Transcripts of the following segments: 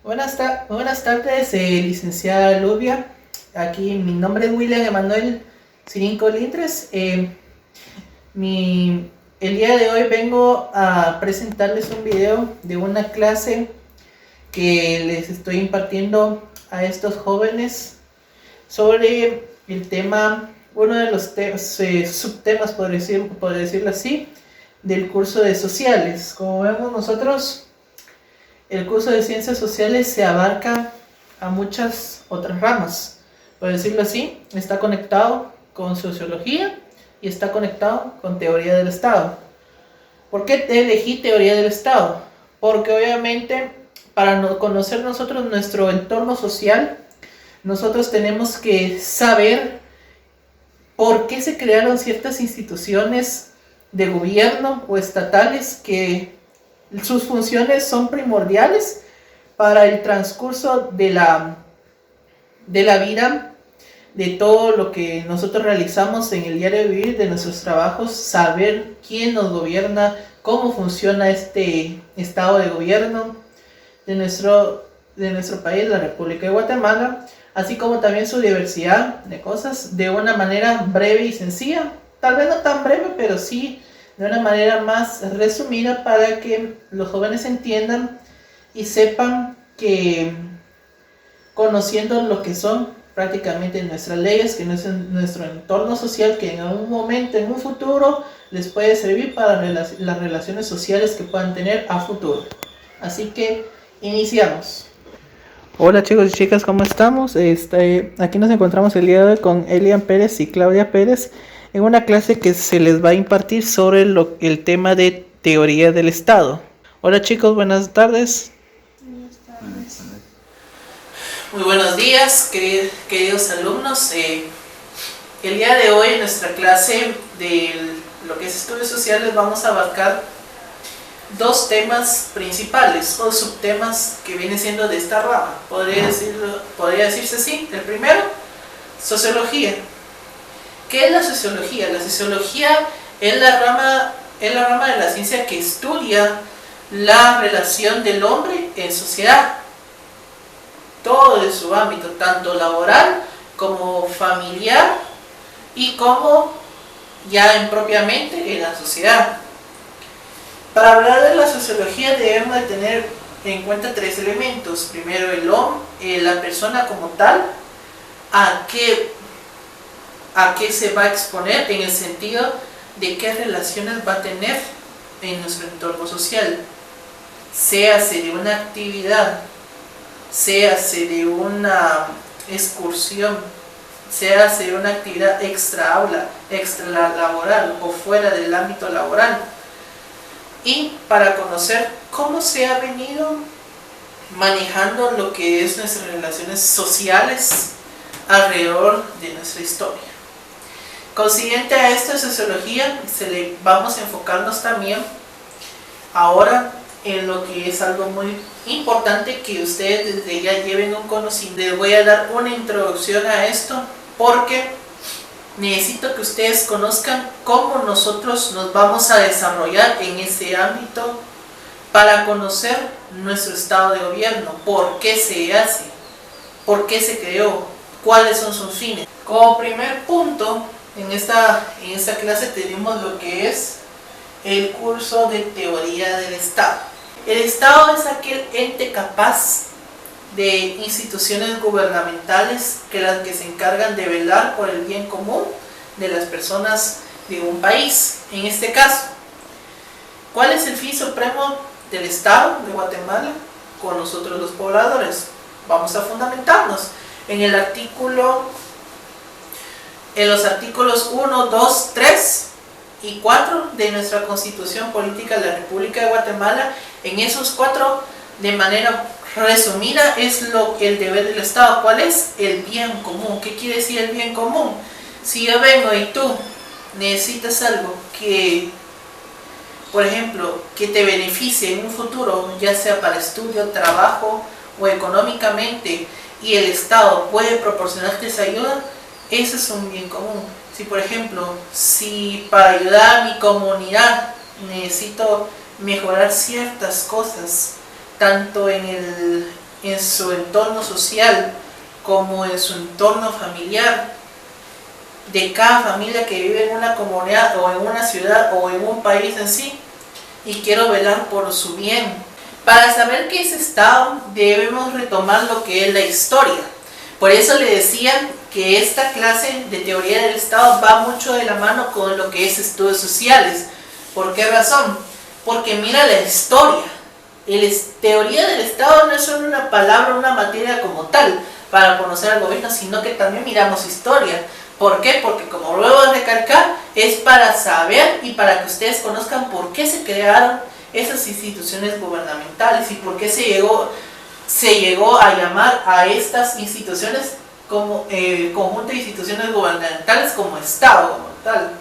Buenas tardes, licenciada Lubia. Aquí mi nombre es William Emanuel Cirinco Lintres. El día de hoy vengo a presentarles un video de una clase que les estoy impartiendo a estos jóvenes sobre el tema, uno de los subtemas, por decirlo así, del curso de sociales. Como vemos nosotros, el curso de ciencias sociales se abarca a muchas otras ramas. Por decirlo así, está conectado con sociología y está conectado con teoría del Estado. ¿Por qué elegí teoría del Estado? Porque obviamente para conocer nosotros nuestro entorno social, nosotros tenemos que saber por qué se crearon ciertas instituciones de gobierno o estatales que sus funciones son primordiales para el transcurso de la vida, de todo lo que nosotros realizamos en el diario vivir, de nuestros trabajos, saber quién nos gobierna, cómo funciona este estado de gobierno de nuestro país, la República de Guatemala, así como también su diversidad de cosas, de una manera breve y sencilla, tal vez no tan breve, pero sí de una manera más resumida para que los jóvenes entiendan y sepan que, conociendo lo que son prácticamente nuestras leyes, que no es nuestro entorno social, que en algún momento, en un futuro, les puede servir para las relaciones sociales que puedan tener a futuro. Así que iniciamos. Hola chicos y chicas, ¿cómo estamos? Aquí nos encontramos el día de hoy con Elian Pérez y Claudia Pérez en una clase que se les va a impartir sobre el tema de teoría del Estado. Hola chicos, buenas tardes. Buenas tardes. Muy buenos días, queridos alumnos. El día de hoy en nuestra clase de lo que es estudios sociales vamos a abarcar dos temas principales o subtemas que vienen siendo de esta rama. Podría decirse así. El primero, sociología. ¿Qué es la sociología? La sociología es la rama de la ciencia que estudia la relación del hombre en sociedad. Todo de su ámbito, tanto laboral como familiar y como ya propiamente en la sociedad. Para hablar de la sociología debemos de tener en cuenta tres elementos. Primero, el hombre, la persona como tal, a qué se va a exponer en el sentido de qué relaciones va a tener en nuestro entorno social. Séase de una actividad, séase de una excursión, séase de una actividad extra aula, extra laboral o fuera del ámbito laboral. Y para conocer cómo se ha venido manejando lo que es nuestras relaciones sociales alrededor de nuestra historia. Consiguiente a esto de sociología, vamos a enfocarnos también ahora en lo que es algo muy importante que ustedes desde ya lleven un conocimiento. Les voy a dar una introducción a esto porque necesito que ustedes conozcan cómo nosotros nos vamos a desarrollar en ese ámbito para conocer nuestro estado de gobierno, por qué se hace, por qué se creó, cuáles son sus fines. Como primer punto, en esta clase tenemos lo que es el curso de teoría del Estado. El Estado es aquel ente capaz de instituciones gubernamentales las que se encargan de velar por el bien común de las personas de un país. En este caso, ¿cuál es el fin supremo del Estado de Guatemala con nosotros los pobladores? Vamos a fundamentarnos en los artículos 1, 2, 3 y 4 de nuestra Constitución Política de la República de Guatemala. En esos 4, de manera resumida, es el deber del Estado. ¿Cuál es? El bien común. ¿Qué quiere decir el bien común? Si yo vengo y tú necesitas algo que, por ejemplo, que te beneficie en un futuro, ya sea para estudio, trabajo o económicamente, y el Estado puede proporcionarte esa ayuda, ese es un bien común. Si, por ejemplo, si para ayudar a mi comunidad necesito mejorar ciertas cosas, tanto en en su entorno social como en su entorno familiar, de cada familia que vive en una comunidad o en una ciudad o en un país en sí, y quiero velar por su bien. Para saber qué es Estado debemos retomar lo que es la historia. Por eso le decía que esta clase de teoría del Estado va mucho de la mano con lo que es estudios sociales. ¿Por qué razón? Porque mira la historia. Teoría del Estado no es solo una palabra, una materia como tal para conocer al gobierno, sino que también miramos historia. ¿Por qué? Porque, como luego de recalcar, es para saber y para que ustedes conozcan por qué se crearon esas instituciones gubernamentales y por qué se llegó a llamar a estas instituciones como conjunto de instituciones gubernamentales como Estado, como tal.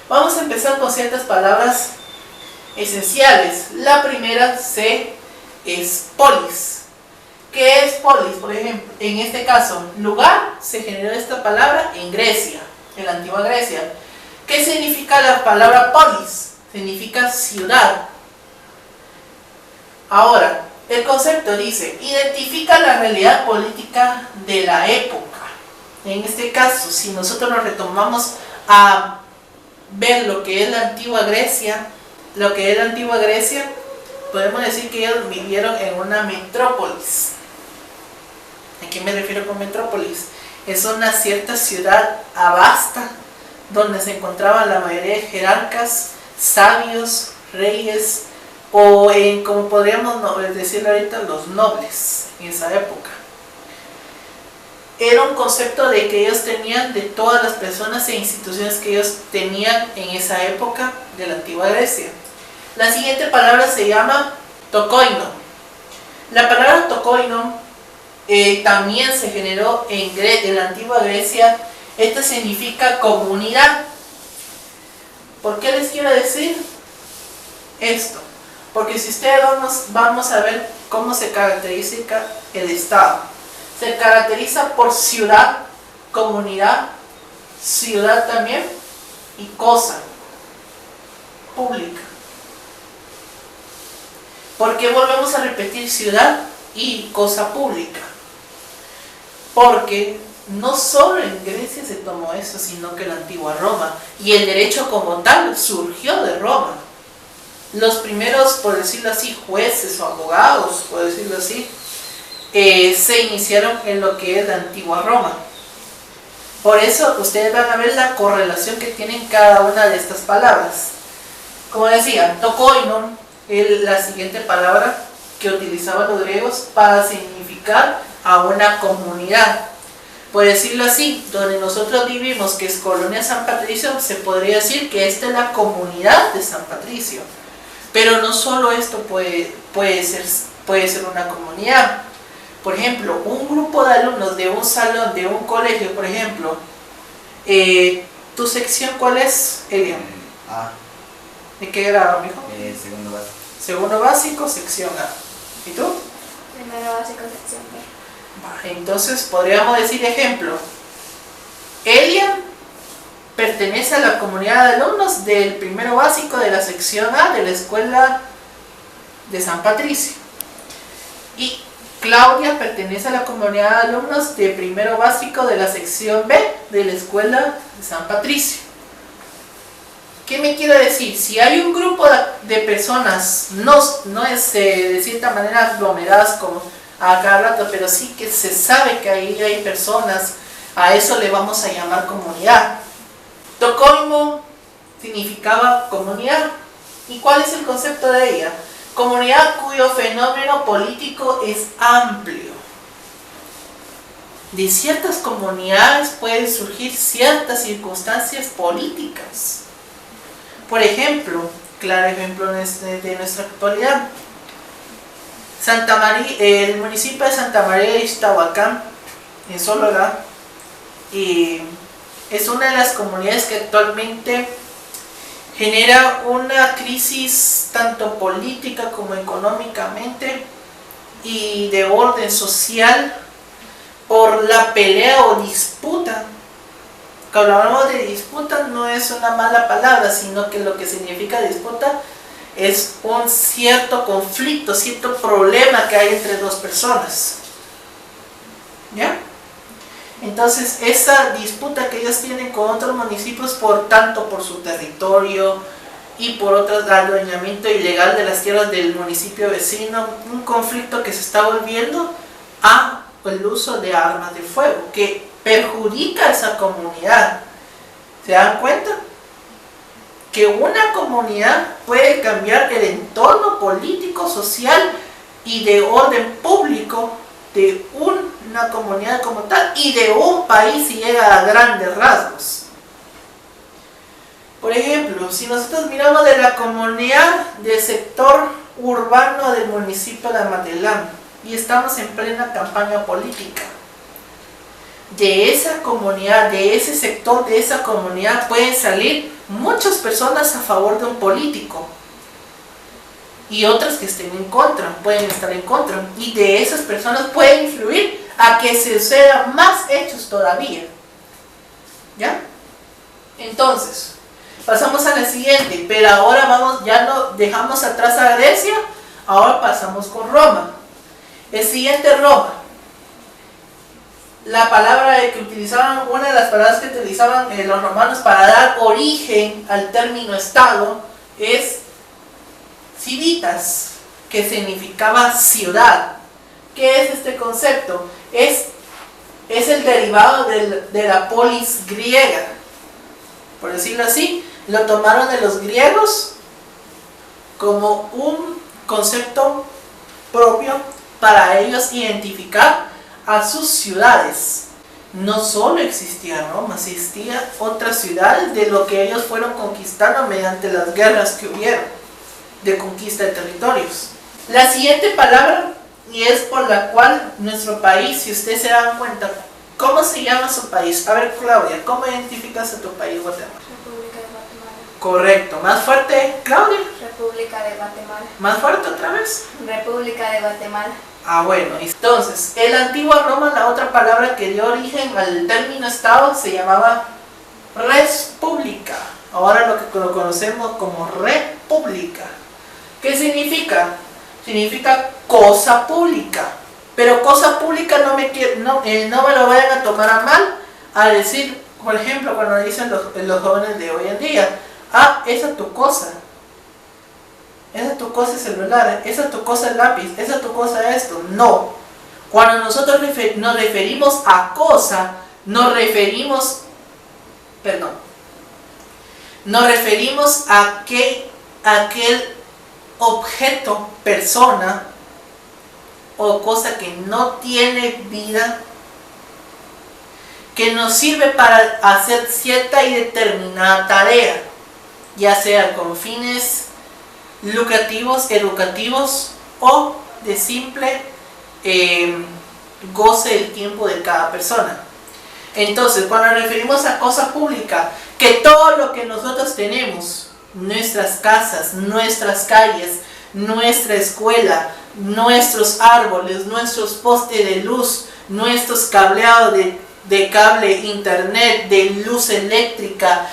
Vamos a empezar con ciertas palabras esenciales. La primera es polis. ¿Qué es polis? Por ejemplo, en este caso, lugar, se generó esta palabra en Grecia, en la antigua Grecia. ¿Qué significa la palabra polis? Significa ciudad. Ahora, el concepto dice, identifica la realidad política de la época. En este caso, si nosotros nos retomamos a ver lo que es la antigua Grecia, podemos decir que ellos vivieron en una metrópolis. ¿A qué me refiero con metrópolis? Es una cierta ciudad vasta donde se encontraban la mayoría de jerarcas, sabios, reyes o como podríamos decirlo ahorita, los nobles en esa época. Era un concepto de que ellos tenían de todas las personas e instituciones que ellos tenían en esa época de la antigua Grecia. La siguiente palabra se llama tokoino. La palabra tokoino también se generó en la antigua Grecia. Esta significa comunidad. ¿Por qué les quiero decir esto? Porque si ustedes vamos a ver cómo se caracteriza el Estado. Se caracteriza por ciudad, comunidad, ciudad también y cosa pública. ¿Por qué volvemos a repetir ciudad y cosa pública? Porque no solo en Grecia se tomó eso, sino que en la antigua Roma. Y el derecho como tal surgió de Roma. Los primeros, por decirlo así, jueces o abogados, por decirlo así, se iniciaron en lo que es la antigua Roma. Por eso ustedes van a ver la correlación que tienen cada una de estas palabras. Como decía, tokoinon es la siguiente palabra que utilizaban los griegos para significar a una comunidad. Por decirlo así, donde nosotros vivimos, que es Colonia San Patricio, se podría decir que esta es la comunidad de San Patricio. Pero no solo esto puede ser una comunidad. Por ejemplo, un grupo de alumnos de un salón, de un colegio, por ejemplo, ¿tu sección cuál es, Elian? A. ¿De qué grado, mijo? Segundo básico. Segundo básico, sección A. ¿Y tú? Primero básico, sección B. Entonces podríamos decir, ejemplo, Elian pertenece a la comunidad de alumnos del primero básico de la sección A de la escuela de San Patricio. Y Claudia pertenece a la comunidad de alumnos de primero básico de la sección B de la escuela de San Patricio. ¿Qué me quiere decir? Si hay un grupo de personas, no es de cierta manera aglomeradas como a cada rato, pero sí que se sabe que ahí hay personas, a eso le vamos a llamar comunidad. Tokoimo significaba comunidad. ¿Y cuál es el concepto de ella? Comunidad cuyo fenómeno político es amplio. De ciertas comunidades pueden surgir ciertas circunstancias políticas. Por ejemplo, claro ejemplo de nuestra actualidad, el municipio de Santa María de Ixtahuacán, en Sololá, es una de las comunidades que actualmente genera una crisis tanto política como económicamente y de orden social por la pelea o disputa. Cuando hablamos de disputa no es una mala palabra, sino que lo que significa disputa es un cierto conflicto, cierto problema que hay entre dos personas. ¿Ya? Entonces, esa disputa que ellos tienen con otros municipios, por tanto por su territorio y por otro adueñamiento ilegal de las tierras del municipio vecino, un conflicto que se está volviendo a el uso de armas de fuego, que perjudica a esa comunidad. ¿Se dan cuenta? Que una comunidad puede cambiar el entorno político, social y de orden público de una comunidad como tal y de un país si llega a grandes rasgos. Por ejemplo, si nosotros miramos de la comunidad del sector urbano del municipio de Amatelán y estamos en plena campaña política, de esa comunidad, de ese sector, de esa comunidad pueden salir muchas personas a favor de un político y otras que estén en contra, pueden estar en contra, y de esas personas pueden influir a que se sean más hechos todavía. ¿Ya? Entonces, pasamos a la siguiente, pero ahora vamos, ya no dejamos atrás a Grecia, ahora pasamos con Roma. El siguiente, Roma. La palabra que utilizaban, una de las palabras que utilizaban los romanos para dar origen al término estado es civitas, que significaba ciudad. ¿Qué es este concepto? Es el derivado de la polis griega, por decirlo así. Lo tomaron de los griegos como un concepto propio para ellos identificar a sus ciudades. No solo existía Roma, existían otras ciudades de lo que ellos fueron conquistando mediante las guerras que hubieron de conquista de territorios. La siguiente palabra, y es por la cual nuestro país, si ustedes se dan cuenta, ¿cómo se llama su país? A ver, Claudia, ¿cómo identificas a tu país, Guatemala? República de Guatemala. Correcto. ¿Más fuerte, Claudia? República de Guatemala. ¿Más fuerte otra vez? República de Guatemala. Ah, bueno. Entonces, en la antigua Roma, la otra palabra que dio origen al término estado se llamaba res publica. Ahora lo conocemos como república. ¿Qué significa? Significa cosa pública. Pero cosa pública no me lo vayan a tomar a mal a decir, por ejemplo, cuando dicen los jóvenes de hoy en día, ah, esa es tu cosa. Esa es tu cosa el celular, esa es tu cosa el lápiz, esa es tu cosa esto. No. Cuando nosotros nos referimos a cosa, nos referimos a aquel objeto, persona o cosa que no tiene vida, que nos sirve para hacer cierta y determinada tarea, ya sea con fines lucrativos, educativos o de simple goce del tiempo de cada persona. Entonces, cuando nos referimos a cosa pública, que todo lo que nosotros tenemos, nuestras casas, nuestras calles, nuestra escuela, nuestros árboles, nuestros postes de luz, nuestros cableados de cable internet, de luz eléctrica,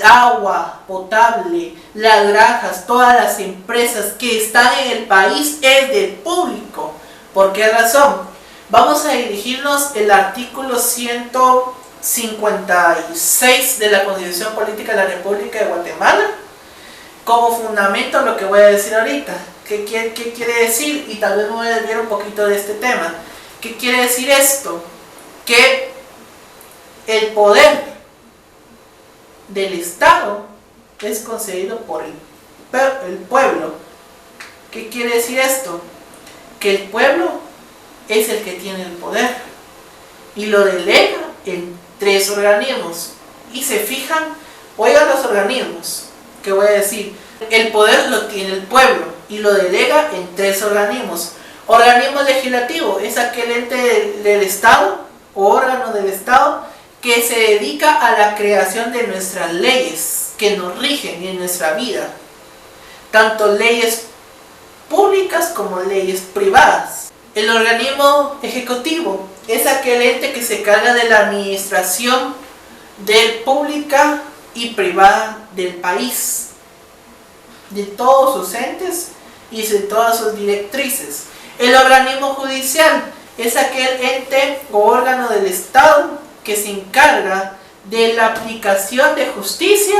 agua potable, las granjas, todas las empresas que están en el país es del público. ¿Por qué razón? Vamos a dirigirnos el artículo 156 de la Constitución Política de la República de Guatemala como fundamento lo que voy a decir ahorita. ¿Qué quiere decir? Y tal vez me voy a desviar un poquito de este tema. ¿Qué quiere decir esto? Que el poder del Estado es concedido por el pueblo. ¿Qué quiere decir esto? Que el pueblo es el que tiene el poder y lo delega en 3 organismos. Y se fijan, oigan los organismos que voy a decir. El poder lo tiene el pueblo y lo delega en 3 organismos. Organismo legislativo es aquel ente del Estado o órgano del Estado que se dedica a la creación de nuestras leyes que nos rigen en nuestra vida, tanto leyes públicas como leyes privadas. El organismo ejecutivo es aquel ente que se encarga de la administración pública y privada del país, de todos sus entes y de todas sus directrices. El organismo judicial es aquel ente o órgano del Estado que se encarga de la aplicación de justicia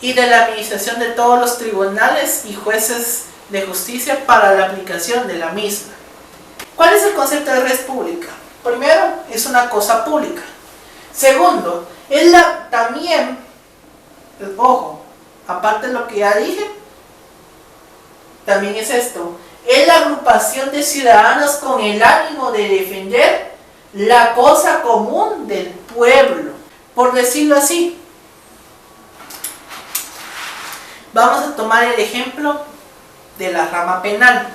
y de la administración de todos los tribunales y jueces de justicia para la aplicación de la misma. ¿Cuál es el concepto de red pública? Primero, es una cosa pública. Segundo, es también, ojo, aparte de lo que ya dije, también es esto, es la agrupación de ciudadanos con el ánimo de defender la cosa común del pueblo, por decirlo así. Vamos a tomar el ejemplo de la rama penal.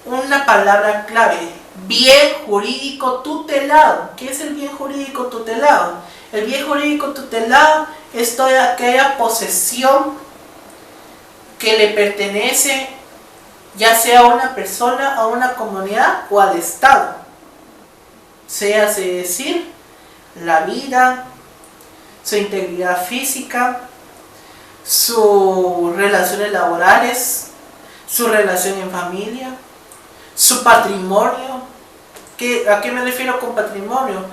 Una palabra clave, bien jurídico tutelado. ¿Qué es el bien jurídico tutelado? El bien jurídico tutelado es toda aquella posesión que le pertenece ya sea a una persona, a una comunidad o al Estado. Sea decir, la vida, su integridad física, sus relaciones laborales, su relación en familia, su patrimonio. ¿A qué me refiero con patrimonio?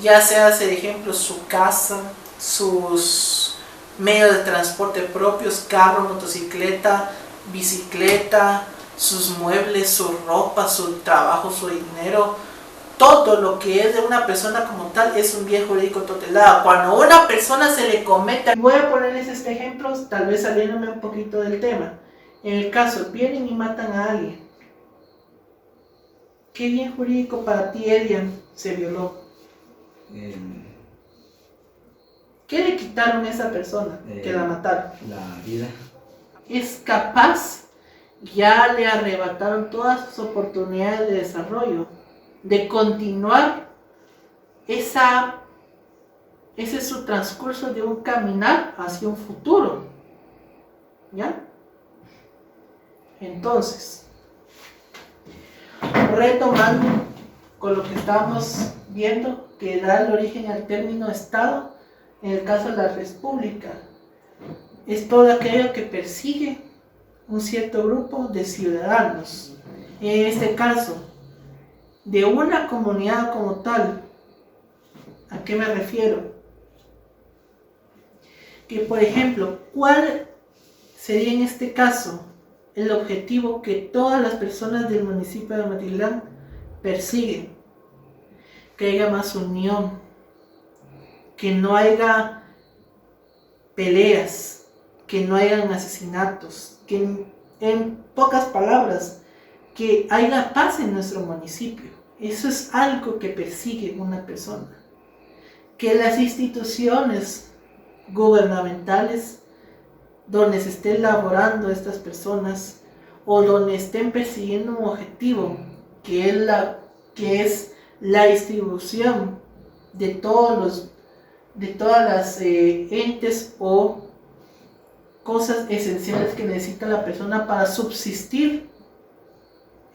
Ya sea, por ejemplo, su casa, sus medios de transporte propios, carro, motocicleta, bicicleta, sus muebles, su ropa, su trabajo, su dinero. Todo lo que es de una persona como tal es un bien jurídico tutelado. Cuando a una persona se le cometa, voy a ponerles este ejemplo, tal vez saliéndome un poquito del tema. En el caso, vienen y matan a alguien. ¿Qué bien jurídico para ti, Elian, se violó? ¿Qué le quitaron a esa persona que la mataron? La vida. Es capaz, ya le arrebataron todas sus oportunidades de desarrollo, de continuar ese es su transcurso de un caminar hacia un futuro. ¿Ya? Entonces, retomando con lo que estábamos viendo, que da el origen al término Estado, en el caso de la República, es todo aquello que persigue un cierto grupo de ciudadanos. En este caso, de una comunidad como tal. ¿A qué me refiero? Que, por ejemplo, ¿cuál sería en este caso el objetivo que todas las personas del municipio de Amatitlán persiguen? Que haya más unión, que no haya peleas, que no hayan asesinatos, que en pocas palabras, que haya paz en nuestro municipio. Eso es algo que persigue una persona. Que las instituciones gubernamentales donde se estén laborando estas personas o donde estén persiguiendo un objetivo que es la distribución de todas las entes o cosas esenciales que necesita la persona para subsistir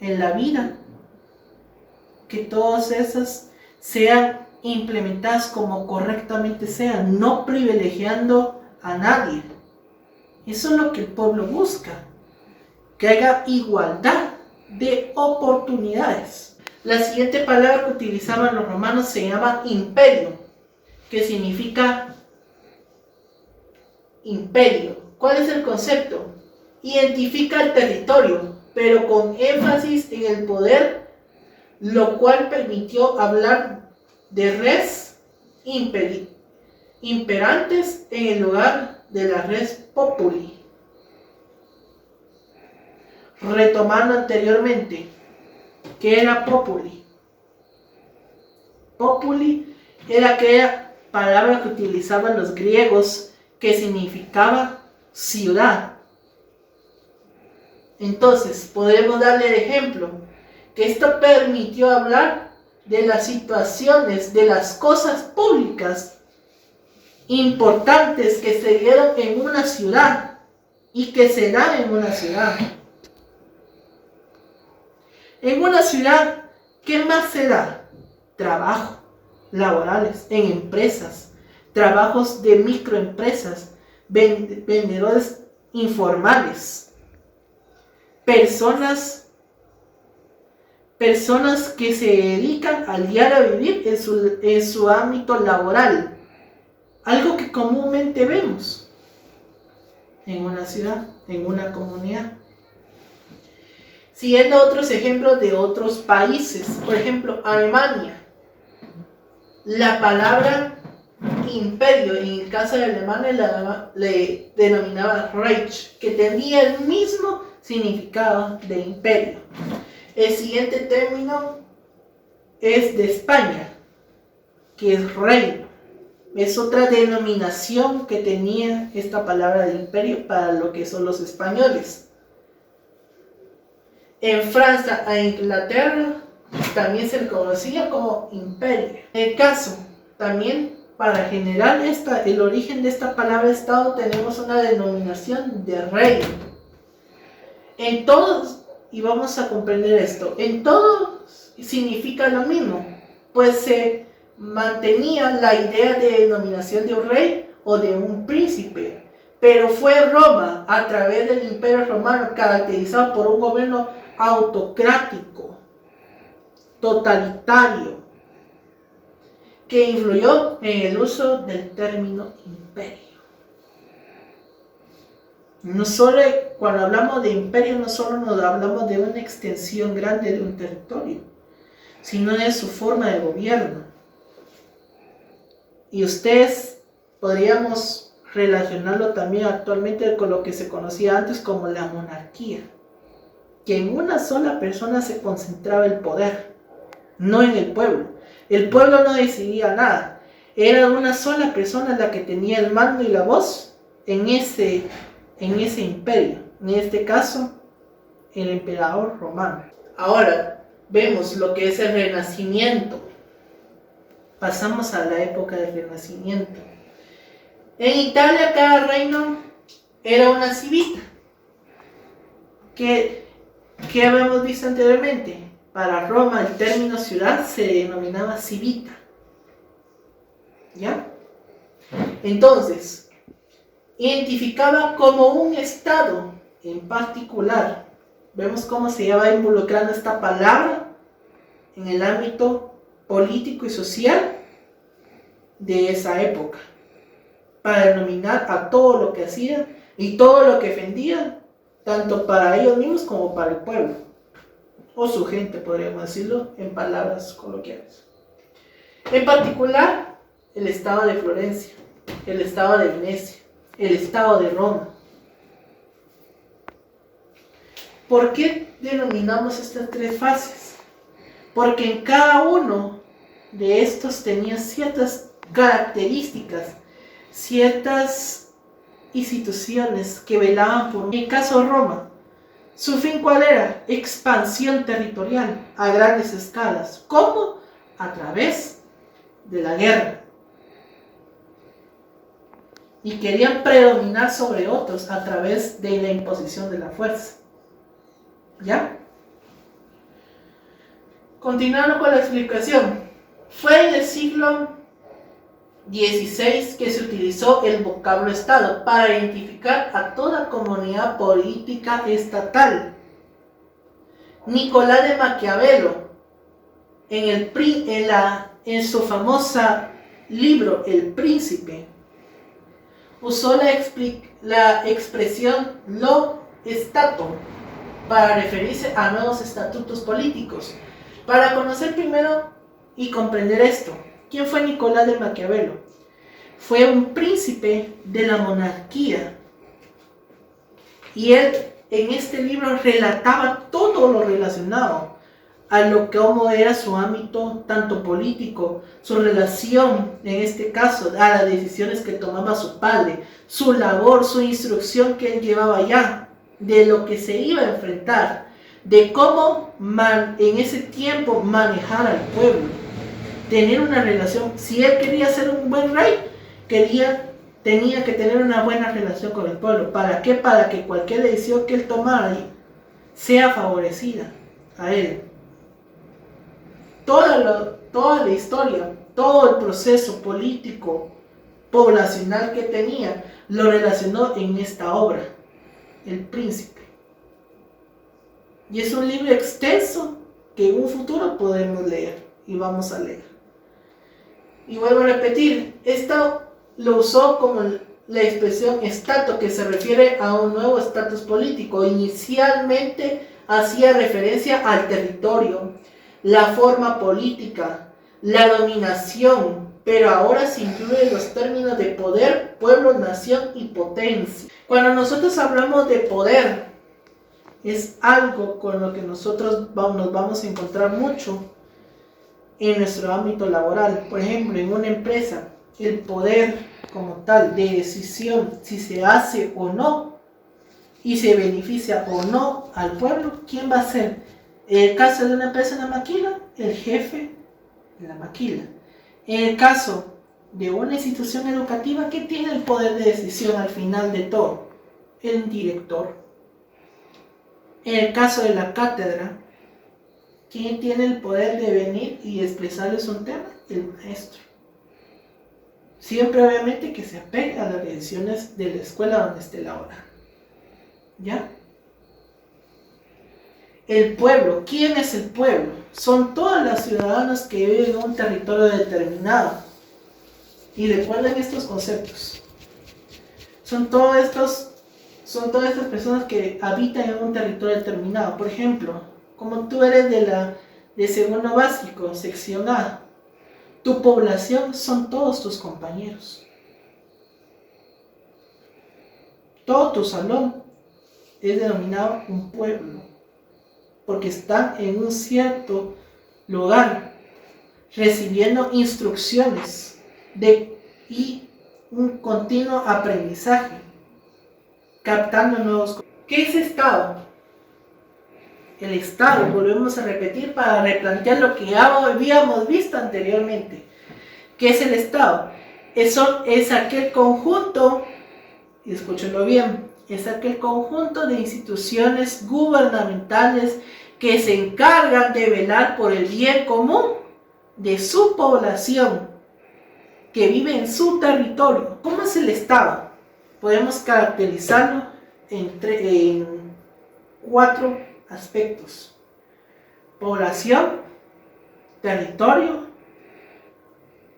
en la vida, que todas esas sean implementadas como correctamente sean, no privilegiando a nadie. Eso es lo que el pueblo busca, que haya igualdad de oportunidades. La siguiente palabra que utilizaban los romanos se llama imperio, que significa imperio. ¿Cuál es el concepto? Identifica el territorio, pero con énfasis en el poder, lo cual permitió hablar de res imperantes en el lugar de la res populi. Retomando anteriormente, ¿qué era populi? Populi era aquella palabra que utilizaban los griegos que significaba ciudad. Entonces, podemos darle de ejemplo que esto permitió hablar de las situaciones, de las cosas públicas importantes que se dieron en una ciudad y que se dan en una ciudad. En una ciudad, ¿qué más se da? Trabajo laborales en empresas, trabajos de microempresas, vendedores informales, personas personas que se dedican al diario vivir en su ámbito laboral. Algo que comúnmente vemos en una ciudad, en una comunidad. Siguiendo otros ejemplos de otros países, por ejemplo, Alemania. La palabra imperio, en el caso de Alemania, le denominaba Reich, que tenía el mismo significado de imperio. El siguiente término es de España, que es reino. Es otra denominación que tenía esta palabra de imperio para lo que son los españoles. En Francia e Inglaterra también se le conocía como imperio. En el caso, también para generar el origen de esta palabra Estado, tenemos una denominación de reino. En todos, y vamos a comprender esto, en todos significa lo mismo, pues se mantenía la idea de denominación de un rey o de un príncipe, pero fue Roma, a través del Imperio Romano, caracterizado por un gobierno autocrático, totalitario, que influyó en el uso del término imperio. No solo, cuando hablamos de imperio, no solo nos hablamos de una extensión grande de un territorio, sino de su forma de gobierno. Y ustedes podríamos relacionarlo también actualmente con lo que se conocía antes como la monarquía, que en una sola persona se concentraba el poder, no en el pueblo. El pueblo no decidía nada, era una sola persona la que tenía el mando y la voz en ese imperio, en este caso el emperador romano. Ahora vemos lo que es el Renacimiento. Pasamos a la época del Renacimiento. En Italia cada reino era una civita, que habíamos visto anteriormente. Para Roma el término ciudad se denominaba civita. ¿Ya? Entonces, identificaba como un estado en particular. Vemos cómo se va involucrando esta palabra en el ámbito político y social de esa época, para denominar a todo lo que hacían y todo lo que ofendían, tanto para ellos mismos como para el pueblo, o su gente, podríamos decirlo en palabras coloquiales. En particular, el estado de Florencia, el estado de Venecia, el estado de Roma. ¿Por qué denominamos estas tres fases? Porque en cada uno de estos tenía ciertas características, ciertas instituciones que velaban por... En el caso de Roma, ¿su fin cuál era? Expansión territorial a grandes escalas. ¿Cómo? A través de la guerra. Y querían predominar sobre otros a través de la imposición de la fuerza. ¿Ya? Continuando con la explicación. Fue en el siglo XVI que se utilizó el vocablo Estado para identificar a toda comunidad política estatal. Nicolás de Maquiavelo, en su famosa libro El Príncipe, usó la expresión lo stato para referirse a nuevos estatutos políticos. Para conocer primero y comprender esto, ¿quién fue Nicolás de Maquiavelo? Fue un príncipe de la monarquía. Y él en este libro relataba todo lo relacionado a cómo era su ámbito tanto político, su relación, en este caso, a las decisiones que tomaba su padre, su labor, su instrucción que él llevaba allá, de lo que se iba a enfrentar, de cómo en ese tiempo manejar al pueblo, tener una relación. Si él quería ser un buen rey, tenía que tener una buena relación con el pueblo. ¿Para qué? Para que cualquier decisión que él tomara sea favorecida a él. Toda la historia, todo el proceso político, poblacional que tenía, lo relacionó en esta obra, El Príncipe. Y es un libro extenso que en un futuro podemos leer y vamos a leer. Y vuelvo a repetir, esto lo usó como la expresión estato, que se refiere a un nuevo estatus político. Inicialmente hacía referencia al territorio, la forma política, la dominación, pero ahora se incluyen los términos de poder, pueblo, nación y potencia. Cuando nosotros hablamos de poder, es algo con lo que nosotros nos vamos a encontrar mucho en nuestro ámbito laboral. Por ejemplo, en una empresa, el poder como tal de decisión, si se hace o no, y se beneficia o no al pueblo, ¿quién va a ser? En el caso de una empresa en la maquila, el jefe de la maquila. En el caso de una institución educativa, ¿quién tiene el poder de decisión al final de todo? El director. En el caso de la cátedra, ¿quién tiene el poder de venir y expresarles un tema? El maestro. Siempre obviamente que se apegue a las decisiones de la escuela donde esté la hora. ¿Ya? El pueblo. ¿Quién es el pueblo? Son todas las ciudadanos que viven en un territorio determinado. Y recuerden estos conceptos. Son todas estas personas que habitan en un territorio determinado. Por ejemplo, como tú eres de segundo básico, sección A, tu población son todos tus compañeros. Todo tu salón es denominado un pueblo, porque están en un cierto lugar, recibiendo instrucciones y un continuo aprendizaje, captando nuevos. ¿Qué es Estado? El Estado, volvemos a repetir para replantear lo que ya habíamos visto anteriormente. ¿Qué es el Estado? Es aquel conjunto, y escúchenlo bien, es aquel conjunto de instituciones gubernamentales que se encargan de velar por el bien común de su población, que vive en su territorio. ¿Cómo es el Estado? Podemos caracterizarlo en 4 aspectos: población, territorio,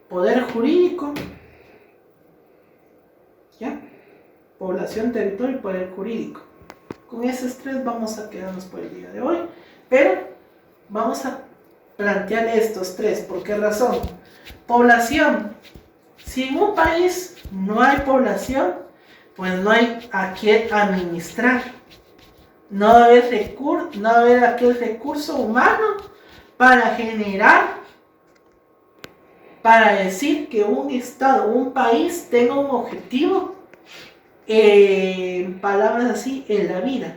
poder jurídico, ¿ya? Población, territorio y poder jurídico. Con esos 3 vamos a quedarnos por el día de hoy, pero vamos a plantear estos 3. ¿Por qué razón? Población. Si en un país no hay población, pues no hay a quién administrar. No va a haber aquel recurso humano para generar, para decir que un estado, un país tenga un objetivo, en palabras así, en la vida.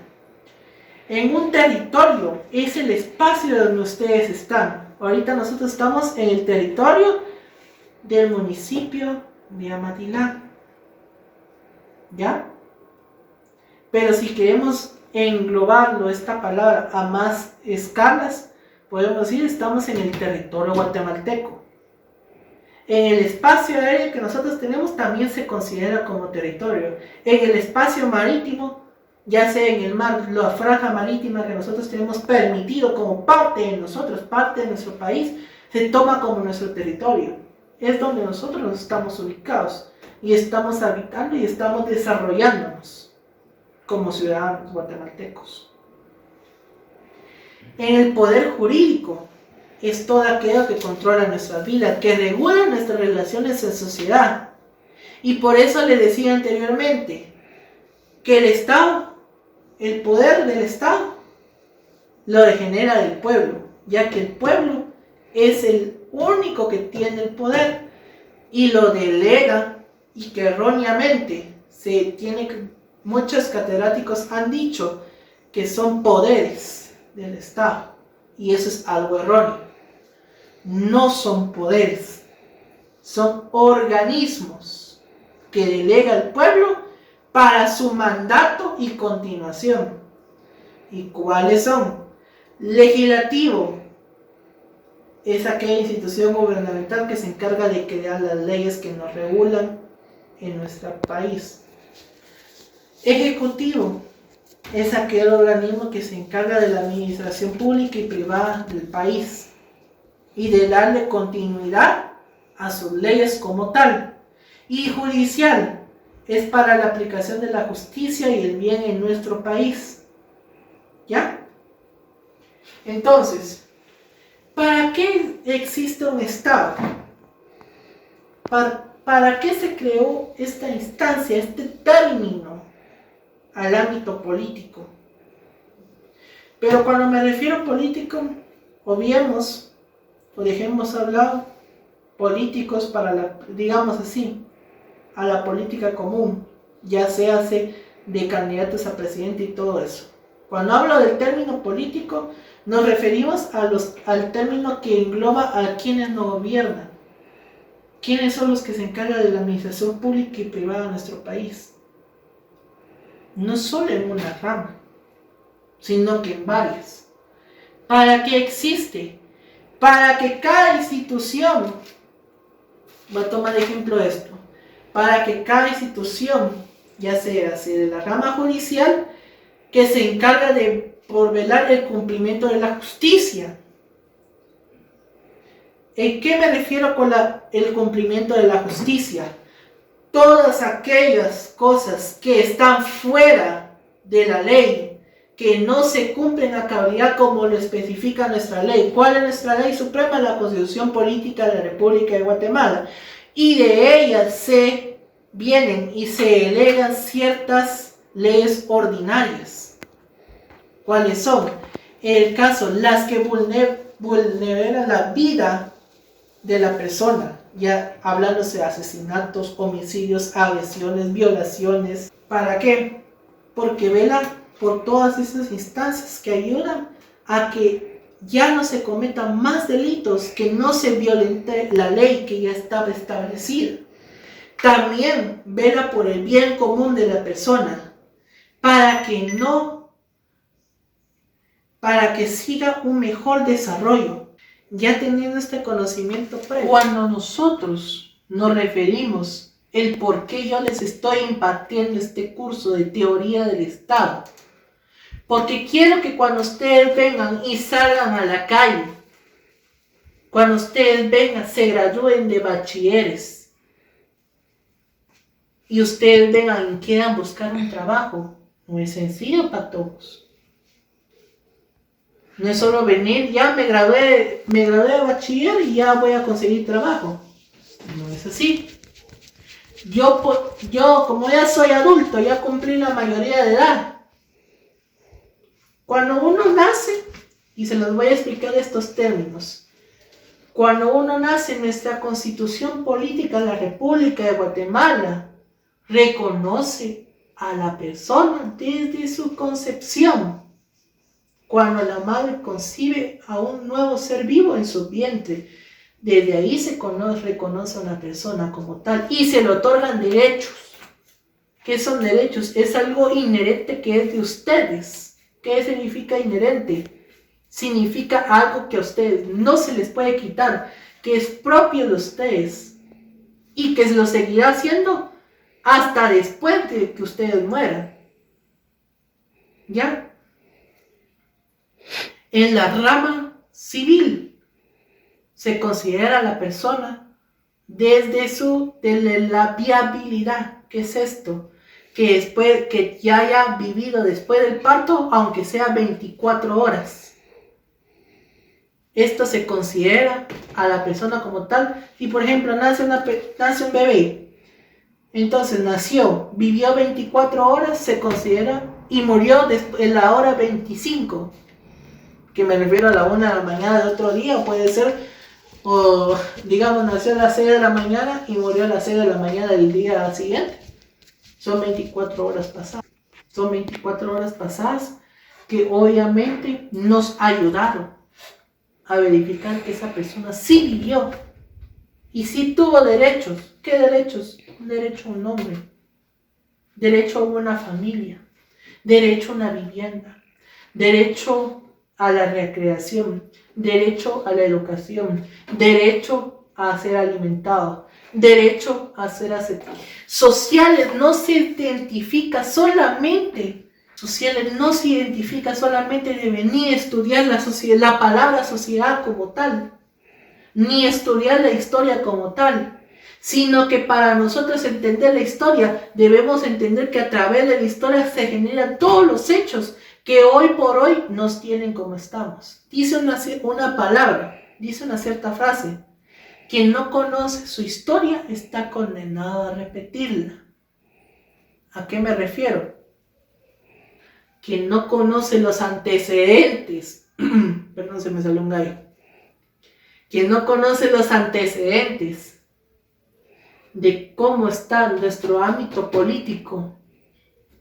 En un territorio es el espacio donde ustedes están. Ahorita nosotros estamos en el territorio del municipio de Amatilá, ¿ya? Pero si queremos englobarlo, esta palabra, a más escalas, podemos decir estamos en el territorio guatemalteco. En el espacio aéreo que nosotros tenemos también se considera como territorio. En el espacio marítimo, ya sea en el mar, la franja marítima que nosotros tenemos permitido como parte de nosotros, parte de nuestro país, se toma como nuestro territorio. Es donde nosotros estamos ubicados y estamos habitando y estamos desarrollándonos como ciudadanos guatemaltecos. En el poder jurídico es todo aquello que controla nuestra vida, que regula nuestras relaciones en sociedad. Y por eso le decía anteriormente que el Estado, el poder del Estado, lo genera el pueblo, ya que el pueblo es el único que tiene el poder y lo delega, y que erróneamente muchos catedráticos han dicho que son poderes del Estado, y eso es algo erróneo. No son poderes, son organismos que delega el pueblo para su mandato y continuación. ¿Y cuáles son? Legislativo es aquella institución gubernamental que se encarga de crear las leyes que nos regulan en nuestro país. Ejecutivo es aquel organismo que se encarga de la administración pública y privada del país y de darle continuidad a sus leyes como tal. Y judicial es para la aplicación de la justicia y el bien en nuestro país. ¿Ya? Entonces, ¿para qué existe un Estado? ¿Para qué se creó esta instancia, este término al ámbito político? Pero cuando me refiero a político, obviemos o dejemos hablar políticos para digamos así, a la política común, ya se hace de candidatos a presidente y todo eso. Cuando hablo del término político, nos referimos al término que engloba a quienes nos gobiernan. ¿Quiénes son los que se encargan de la administración pública y privada de nuestro país? No solo en una rama, sino que en varias. ¿Para qué existe? Para que cada institución, voy a tomar de ejemplo esto, para que cada institución, ya sea de la rama judicial, que se encarga por velar el cumplimiento de la justicia. ¿En qué me refiero con el cumplimiento de la justicia? Todas aquellas cosas que están fuera de la ley, que no se cumplen a cabalidad como lo especifica nuestra ley. ¿Cuál es nuestra ley suprema? La Constitución Política de la República de Guatemala. Y de ella se vienen y se elegan ciertas leyes ordinarias. ¿Cuáles son? En el caso, las que vulneran la vida de la persona, ya hablándose de asesinatos, homicidios, agresiones, violaciones. ¿Para qué? Porque vela por todas esas instancias que ayudan a que ya no se cometan más delitos, que no se violente la ley que ya estaba establecida. También vela por el bien común de la persona, para que siga un mejor desarrollo. Ya teniendo este conocimiento previo, cuando nosotros nos referimos el por qué yo les estoy impartiendo este curso de teoría del Estado, porque quiero que cuando ustedes vengan y salgan a la calle, cuando ustedes vengan, se gradúen de bachilleres y ustedes vengan y quieran buscar un trabajo, no es sencillo para todos. No es solo venir, ya me gradué de bachiller y ya voy a conseguir trabajo. No es así. Yo como ya soy adulto, ya cumplí la mayoría de edad. Cuando uno nace, y se los voy a explicar estos términos. Cuando uno nace, nuestra Constitución Política de la República de Guatemala reconoce a la persona desde su concepción. Cuando la madre concibe a un nuevo ser vivo en su vientre, desde ahí se reconoce a una persona como tal y se le otorgan derechos. ¿Qué son derechos? Es algo inherente que es de ustedes. ¿Qué significa inherente? Significa algo que a ustedes no se les puede quitar, que es propio de ustedes y que lo seguirá haciendo hasta después de que ustedes mueran. ¿Ya? En la rama civil se considera a la persona desde la viabilidad. ¿Qué es esto? Que ya haya vivido después del parto, aunque sea 24 horas. Esto se considera a la persona como tal. Y por ejemplo, nace un bebé. Entonces vivió 24 horas, se considera, y murió en la hora 25. Que me refiero a la 1 de la mañana de otro día, puede ser, o digamos nació a las 6 de la mañana y murió a las 6 de la mañana del día siguiente. Son 24 horas pasadas. Son 24 horas pasadas que obviamente nos ayudaron a verificar que esa persona sí vivió y sí tuvo derechos. ¿Qué derechos? Derecho a un nombre, derecho a una familia, derecho a una vivienda, derecho a la recreación, derecho a la educación, derecho a ser alimentado, derecho a ser aceptado. Sociales no se identifica solamente sociales no se identifica solamente de venir a estudiar la palabra sociedad como tal, ni estudiar la historia como tal, sino que para nosotros entender la historia debemos entender que a través de la historia se generan todos los hechos que hoy por hoy nos tienen como estamos. Dice una palabra, dice una cierta frase: quien no conoce su historia está condenado a repetirla. ¿A qué me refiero? Quien no conoce los antecedentes, perdón, se me salió un gallo. Quien no conoce los antecedentes de cómo está nuestro ámbito político,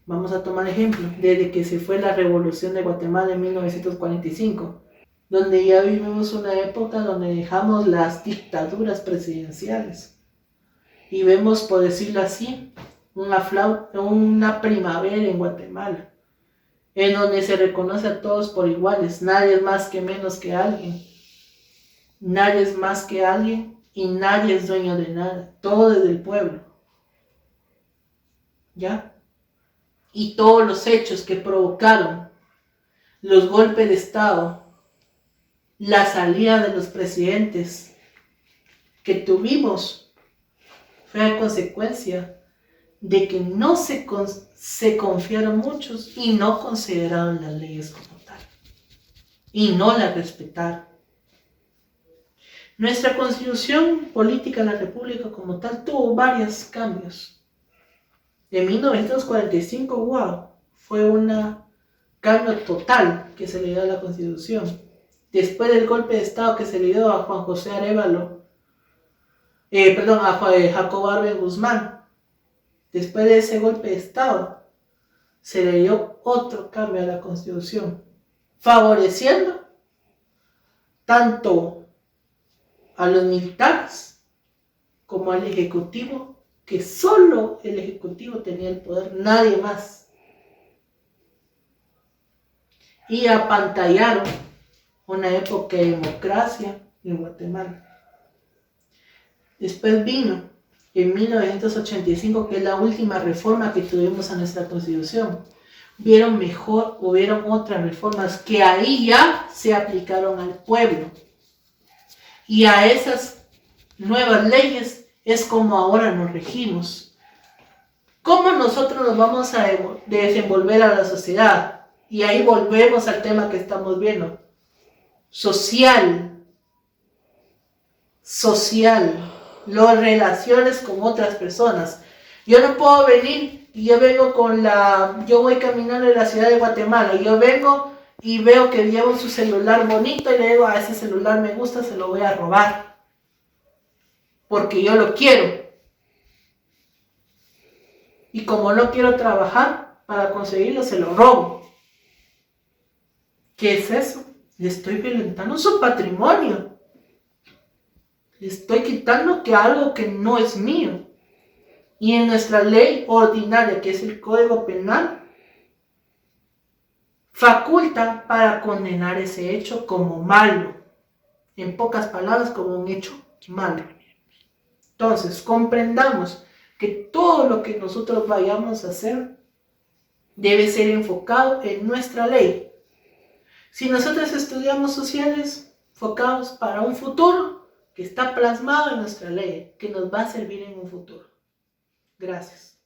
vamos a tomar ejemplo, desde que se fue la revolución de Guatemala en 1945, donde ya vivimos una época donde dejamos las dictaduras presidenciales y vemos, por decirlo así, una primavera en Guatemala, en donde se reconoce a todos por iguales, nadie es más que menos que alguien, nadie es más que alguien y nadie es dueño de nada, todo es del pueblo, ¿ya? Y todos los hechos que provocaron los golpes de Estado, la salida de los presidentes que tuvimos, fue a consecuencia de que no se confiaron muchos y no consideraron las leyes como tal, y no las respetaron. Nuestra constitución política de la República como tal tuvo varios cambios. En 1945, wow, fue un cambio total que se le dio a la constitución. Después del golpe de Estado que se le dio a Juan José Arévalo, a Jacobo Arbenz Guzmán, después de ese golpe de Estado, se le dio otro cambio a la constitución, favoreciendo tanto a los militares como al ejecutivo, que solo el ejecutivo tenía el poder, nadie más. Y apantallaron una época de democracia en Guatemala. Después vino en 1985, que es la última reforma que tuvimos a nuestra constitución. Hubieron otras reformas que ahí ya se aplicaron al pueblo. Y a esas nuevas leyes es como ahora nos regimos. ¿Cómo nosotros nos vamos a desenvolver a la sociedad? Y ahí volvemos al tema que estamos viendo. Social, las relaciones con otras personas. Yo no puedo venir y yo voy caminando en la ciudad de Guatemala, y yo vengo y veo que lleva su celular bonito y le digo: a ese celular me gusta, se lo voy a robar, porque yo lo quiero. Y como no quiero trabajar para conseguirlo, se lo robo. ¿Qué es eso? Le estoy violentando su patrimonio. Le estoy quitando algo que no es mío. Y en nuestra ley ordinaria, que es el Código Penal, faculta para condenar ese hecho como malo. En pocas palabras, como un hecho malo. Entonces, comprendamos que todo lo que nosotros vayamos a hacer debe ser enfocado en nuestra ley. Si nosotros estudiamos sociales, enfocados para un futuro que está plasmado en nuestra ley, que nos va a servir en un futuro. Gracias.